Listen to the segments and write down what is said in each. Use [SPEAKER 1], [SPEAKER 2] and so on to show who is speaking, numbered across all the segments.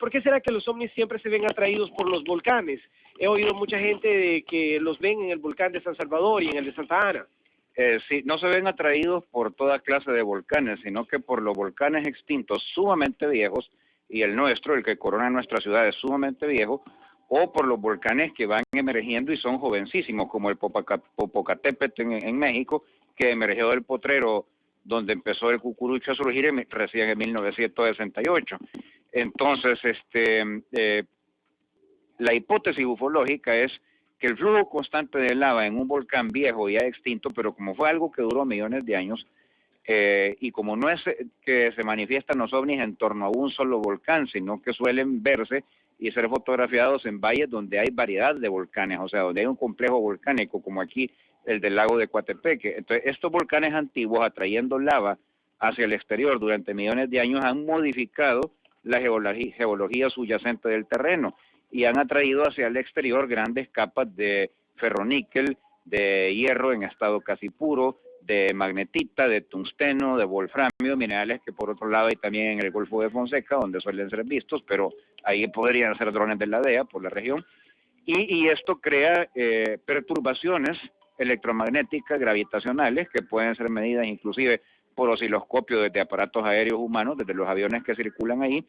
[SPEAKER 1] ¿por qué será que los ovnis siempre se ven atraídos por los volcanes? He oído mucha gente de que los ven en el volcán de San Salvador y en el de Santa Ana.
[SPEAKER 2] Sí, no se ven atraídos por toda clase de volcanes, sino que por los volcanes extintos sumamente viejos, y el nuestro, el que corona nuestra ciudad, es sumamente viejo, o por los volcanes que van emergiendo y son jovencísimos, como el Popocatépetl en México, que emergió del potrero donde empezó el cucurucho a surgir recién en 1968. Entonces, la hipótesis ufológica es que el flujo constante de lava en un volcán viejo ya extinto, pero como fue algo que duró millones de años, y como no es que se manifiestan los ovnis en torno a un solo volcán, sino que suelen verse y ser fotografiados en valles donde hay variedad de volcanes, o sea, donde hay un complejo volcánico, como aquí el del lago de Coatepeque. Entonces, estos volcanes antiguos, atrayendo lava hacia el exterior durante millones de años, han modificado la geología subyacente del terreno y han atraído hacia el exterior grandes capas de ferroníquel, de hierro en estado casi puro, de magnetita, de tungsteno, de wolframio, minerales que por otro lado hay también en el Golfo de Fonseca, donde suelen ser vistos, pero ahí podrían ser drones de la DEA por la región. Y esto crea perturbaciones electromagnéticas gravitacionales que pueden ser medidas inclusive por osciloscopio desde aparatos aéreos humanos, desde los aviones que circulan ahí,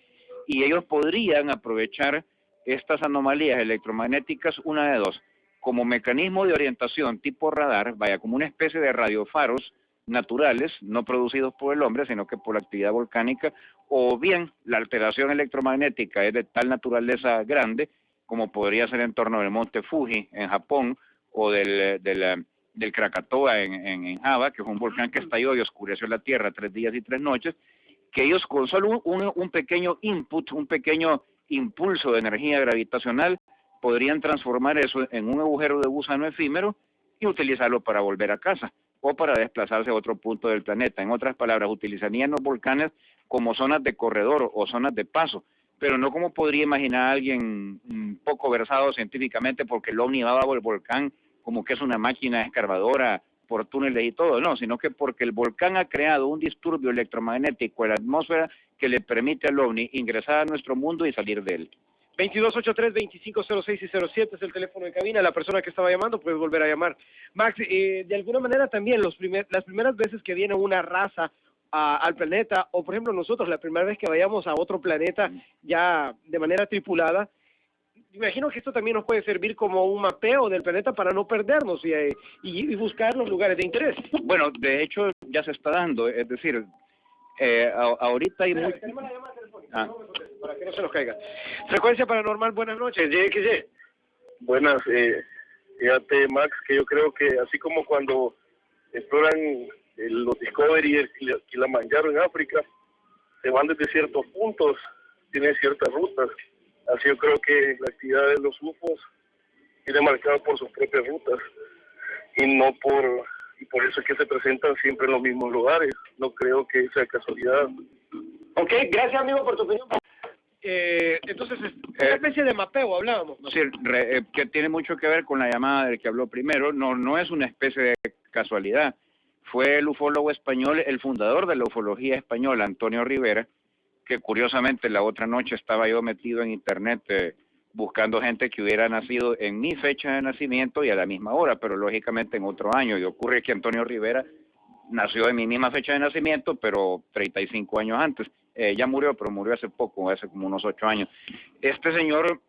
[SPEAKER 2] y ellos podrían aprovechar estas anomalías electromagnéticas, una de dos, como mecanismo de orientación tipo radar, vaya, como una especie de radiofaros naturales, no producidos por el hombre, sino que por la actividad volcánica, o bien la alteración electromagnética es de tal naturaleza grande, como podría ser en torno del monte Fuji en Japón, o del Krakatoa en Java, que es un volcán que estalló y oscureció la Tierra 3 días y 3 noches, que ellos con solo un pequeño input, un pequeño impulso de energía gravitacional, podrían transformar eso en un agujero de gusano efímero y utilizarlo para volver a casa o para desplazarse a otro punto del planeta. En otras palabras, utilizarían los volcanes como zonas de corredor o zonas de paso, pero no como podría imaginar alguien poco versado científicamente, porque el ovni va bajo el volcán como que es una máquina escarbadora por túneles y todo, no, sino que porque el volcán ha creado un disturbio electromagnético en la atmósfera que le permite al ovni ingresar a nuestro mundo y salir de él.
[SPEAKER 1] 2283-2506 y 07 es el teléfono de cabina. La persona que estaba llamando puede volver a llamar. Max, de alguna manera también las primeras veces que viene una raza al planeta, o por ejemplo nosotros la primera vez que vayamos a otro planeta ya de manera tripulada, imagino que esto también nos puede servir como un mapeo del planeta para no perdernos y buscar los lugares de interés.
[SPEAKER 2] Bueno, de hecho ya se está dando, es decir, ahorita hay muy...
[SPEAKER 1] Tenemos la llamada telefónica, para que no se nos caiga. Frecuencia Paranormal, buenas noches, YXY.
[SPEAKER 3] Buenas, fíjate Max, que yo creo que así como cuando exploran los Discovery y el Kilimanjaro en África, se van desde ciertos puntos, tienen ciertas rutas. Así yo creo que la actividad de los UFOs viene marcada por sus propias rutas y por eso es que se presentan siempre en los mismos lugares. No creo que sea casualidad.
[SPEAKER 1] Ok, gracias amigo por tu opinión. Entonces, una especie de mapeo hablábamos.
[SPEAKER 2] Sí, que tiene mucho que ver con la llamada del que habló primero. No es una especie de casualidad. Fue el ufólogo español, el fundador de la ufología española, Antonio Rivera, que curiosamente la otra noche estaba yo metido en internet buscando gente que hubiera nacido en mi fecha de nacimiento y a la misma hora, pero lógicamente en otro año. Y ocurre que Antonio Rivera nació en mi misma fecha de nacimiento, pero 35 años antes. Ya murió, pero murió hace poco, hace como unos 8 años. Este señor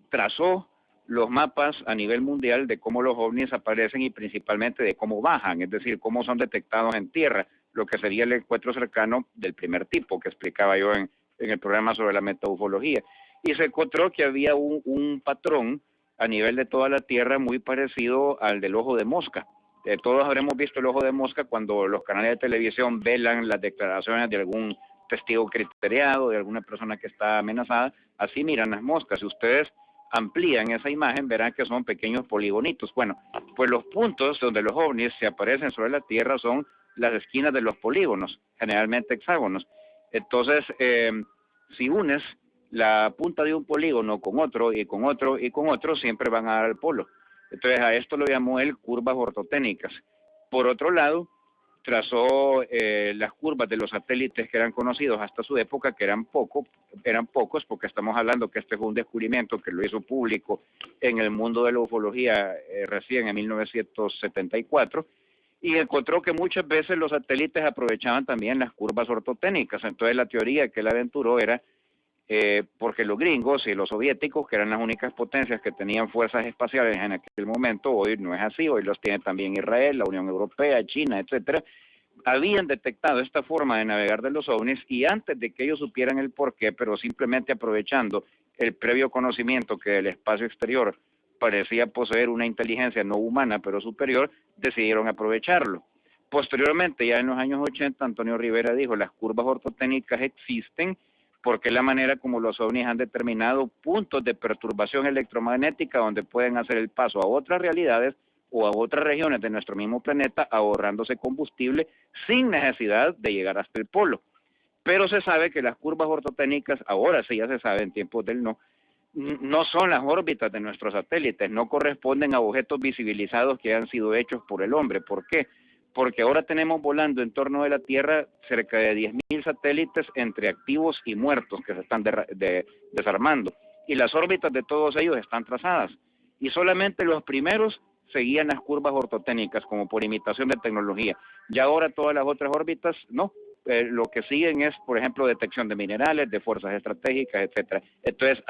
[SPEAKER 2] trazó los mapas a nivel mundial de cómo los ovnis aparecen y principalmente de cómo bajan, es decir, cómo son detectados en tierra, lo que sería el encuentro cercano del primer tipo que explicaba yo en el programa sobre la metaufología. Y se encontró que había un patrón a nivel de toda la Tierra muy parecido al del ojo de mosca. Todos habremos visto el ojo de mosca cuando los canales de televisión velan las declaraciones de algún testigo criteriado, de alguna persona que está amenazada. Así miran las moscas. Si ustedes amplían esa imagen, verán que son pequeños poligonitos. Bueno, pues los puntos donde los ovnis se aparecen sobre la Tierra son las esquinas de los polígonos, generalmente hexágonos. Entonces, si unes la punta de un polígono con otro y con otro y con otro, siempre van a dar al polo. Entonces a esto lo llamó él curvas ortotécnicas. Por otro lado, trazó las curvas de los satélites que eran conocidos hasta su época, que eran pocos, porque estamos hablando que este fue un descubrimiento que lo hizo público en el mundo de la ufología recién en 1974, y encontró que muchas veces los satélites aprovechaban también las curvas ortotécnicas. Entonces la teoría que él aventuró era porque los gringos y los soviéticos, que eran las únicas potencias que tenían fuerzas espaciales en aquel momento, hoy no es así, hoy los tiene también Israel, la Unión Europea, China, etcétera, habían detectado esta forma de navegar de los ovnis, y antes de que ellos supieran el porqué, pero simplemente aprovechando el previo conocimiento que el espacio exterior parecía poseer una inteligencia no humana pero superior, decidieron aprovecharlo. Posteriormente, ya en los años 80, Antonio Rivera dijo, las curvas ortotécnicas existen porque es la manera como los ovnis han determinado puntos de perturbación electromagnética donde pueden hacer el paso a otras realidades o a otras regiones de nuestro mismo planeta, ahorrándose combustible sin necesidad de llegar hasta el polo. Pero se sabe que las curvas ortotécnicas, ahora sí ya se sabe en tiempos del no son las órbitas de nuestros satélites, no corresponden a objetos visibilizados que han sido hechos por el hombre. ¿Por qué? Porque ahora tenemos volando en torno de la Tierra cerca de 10.000 satélites entre activos y muertos que se están desarmando. Y las órbitas de todos ellos están trazadas. Y solamente los primeros seguían las curvas ortotécnicas como por imitación de tecnología. Ya ahora todas las otras órbitas no. Lo que siguen es, por ejemplo, detección de minerales, de fuerzas estratégicas, etcétera. Entonces,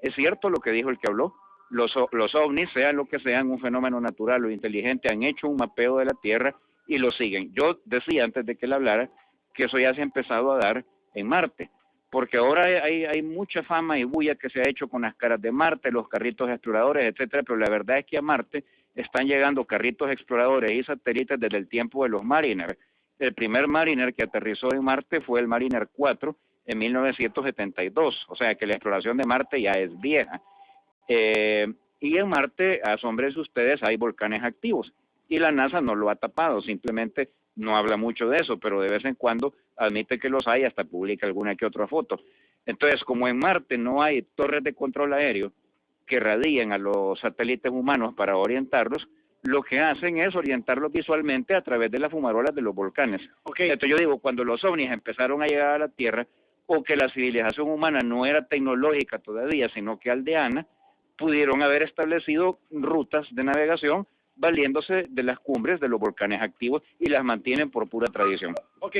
[SPEAKER 2] es cierto lo que dijo el que habló. Los ovnis, sean lo que sean, un fenómeno natural o inteligente, han hecho un mapeo de la Tierra y lo siguen. Yo decía antes de que él hablara que eso ya se ha empezado a dar en Marte, porque ahora hay mucha fama y bulla que se ha hecho con las caras de Marte, los carritos exploradores, etcétera, pero la verdad es que a Marte están llegando carritos exploradores y satélites desde el tiempo de los Mariner. El primer Mariner que aterrizó en Marte fue el Mariner 4 en 1972, o sea que la exploración de Marte ya es vieja. Y en Marte, asómbrense ustedes, hay volcanes activos y la NASA no lo ha tapado, simplemente no habla mucho de eso, pero de vez en cuando admite que los hay, hasta publica alguna que otra foto. Entonces, como en Marte no hay torres de control aéreo que radien a los satélites humanos para orientarlos, lo que hacen es orientarlos visualmente a través de las fumarolas de los volcanes.
[SPEAKER 1] Okay.
[SPEAKER 2] Entonces yo digo, cuando los ovnis empezaron a llegar a la Tierra, o que la civilización humana no era tecnológica todavía, sino que aldeana, pudieron haber establecido rutas de navegación valiéndose de las cumbres de los volcanes activos y las mantienen por pura tradición.
[SPEAKER 1] Ok,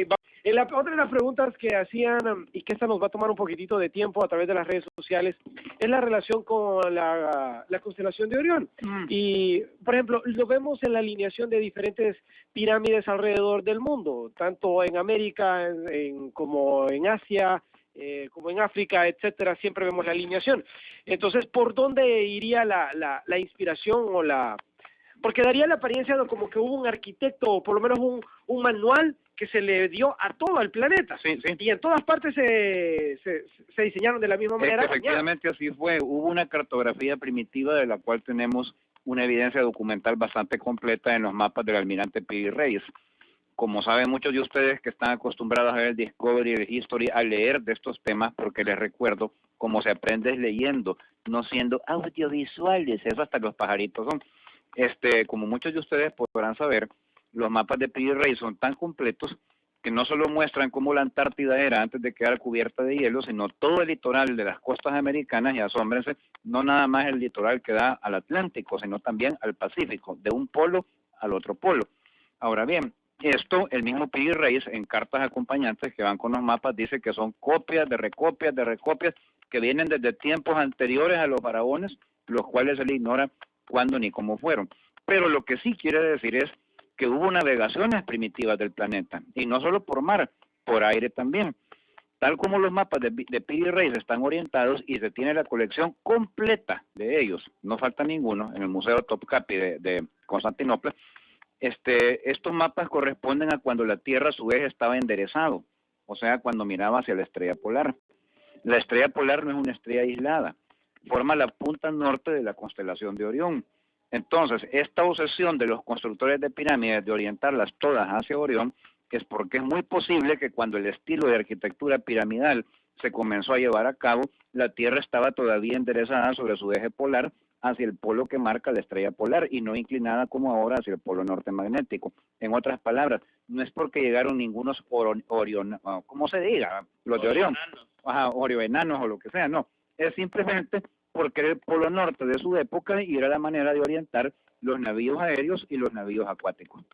[SPEAKER 1] otra de las preguntas que hacían, y que esta nos va a tomar un poquitito de tiempo a través de las redes sociales, es la relación con la constelación de Orión. Y, por ejemplo, lo vemos en la alineación de diferentes pirámides alrededor del mundo, tanto en América como en Asia, como en África, etcétera, siempre vemos la alineación. Entonces, ¿por dónde iría la inspiración o porque daría la apariencia de como que hubo un arquitecto, o por lo menos un manual que se le dio a todo el planeta.
[SPEAKER 2] Sí, sí.
[SPEAKER 1] Y en todas partes se diseñaron de la misma manera.
[SPEAKER 2] Efectivamente así fue. Hubo una cartografía primitiva de la cual tenemos una evidencia documental bastante completa en los mapas del almirante Piri Reis. Como saben muchos de ustedes que están acostumbrados a ver el Discovery y el History, a leer de estos temas, porque les recuerdo, como se aprende es leyendo, no siendo audiovisuales, eso hasta los pajaritos son. Como muchos de ustedes podrán saber, los mapas de Piri Reis son tan completos que no solo muestran cómo la Antártida era antes de quedar cubierta de hielo, sino todo el litoral de las costas americanas, y asómbrense, no nada más el litoral que da al Atlántico, sino también al Pacífico, de un polo al otro polo. Ahora bien, esto, el mismo Piri Reis, en cartas acompañantes que van con los mapas, dice que son copias de recopias que vienen desde tiempos anteriores a los faraones, los cuales se le ignora cuándo ni cómo fueron. Pero lo que sí quiere decir es que hubo navegaciones primitivas del planeta, y no solo por mar, por aire también. Tal como los mapas de Piri Reis están orientados y se tiene la colección completa de ellos, no falta ninguno, en el Museo Topkapi de Constantinopla. Estos mapas corresponden a cuando la Tierra a su eje estaba enderezado, o sea, cuando miraba hacia la estrella polar. La estrella polar no es una estrella aislada, forma la punta norte de la constelación de Orión. Entonces, esta obsesión de los constructores de pirámides de orientarlas todas hacia Orión es porque es muy posible que cuando el estilo de arquitectura piramidal se comenzó a llevar a cabo, la Tierra estaba todavía enderezada sobre su eje polar, hacia el polo que marca la estrella polar y no inclinada como ahora hacia el polo norte magnético. En otras palabras, no es porque llegaron ningunos Orión, ¿cómo se diga? Los de Orión, orioenanos o lo que sea, no. Es simplemente porque era el polo norte de su época y era la manera de orientar los navíos aéreos y los navíos acuáticos.